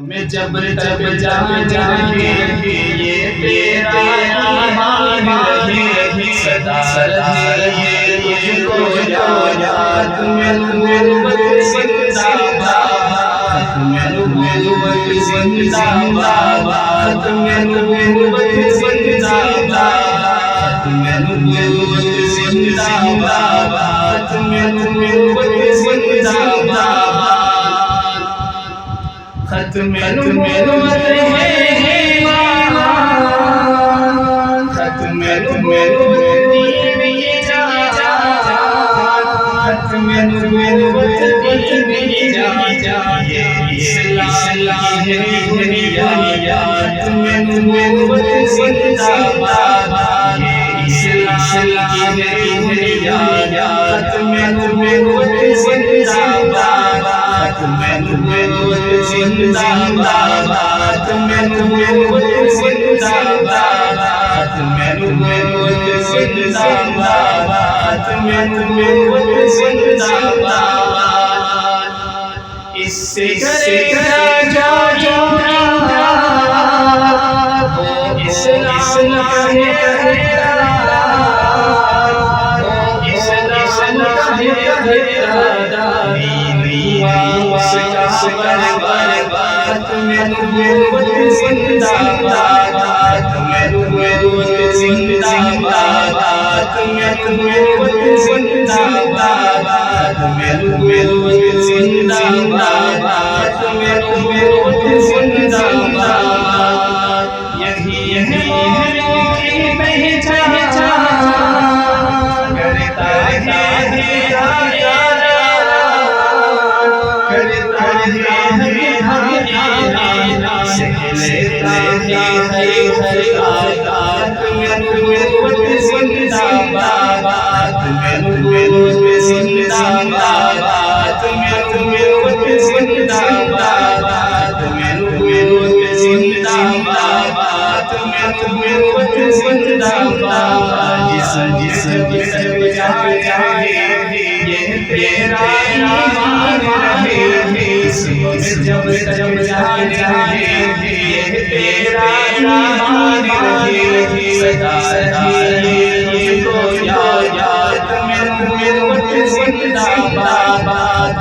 मैं जब तक जान रहे ये तेरा ईमान रहे सदा रहे तुझको याद में गुरुबत जिंदाबाद में गुरुबत जिंदाबाद में गुरुबत जिंदाबाद में गुरुबत जिंदाबाद में गुरुबत जिंदाबाद खत्म नबूवत है खत्म नबूवत दीन ये जान खत्म नबूवत दीन ये जान ये इस्लाम है खत्म नबूवत जिंदाबाद ये इस्लाम है खत्म नबूवत जिंदाबाद मैं नबूवत जिंदाबाद मैं नबूवत जिंदाबाद मैं नबूवत जिंदाबाद मैं नबूवत जिंदाबाद इससे करेगा जो इस्लाम है मैं नबूवत जिंदाबाद मैं नबूवत जिंदाबाद मैं नबूवत जिंदाबाद मैं नबूवत जिंदाबाद मैं नबूवत जिंदाबाद यही है की पहचान करता है जिंदाबाद मैं नबूवत जिंदाबाद मैं नबूवत जिंदाबाद मैं नबूवत जिंदाबाद मैं नबूवत जिंदाबाद जिस जब जाए ये तेरा ईमान रहे जब जाए ये तेरा ईमान रहे सदा रहे तुझको याद में नबूवत जिंदाबाद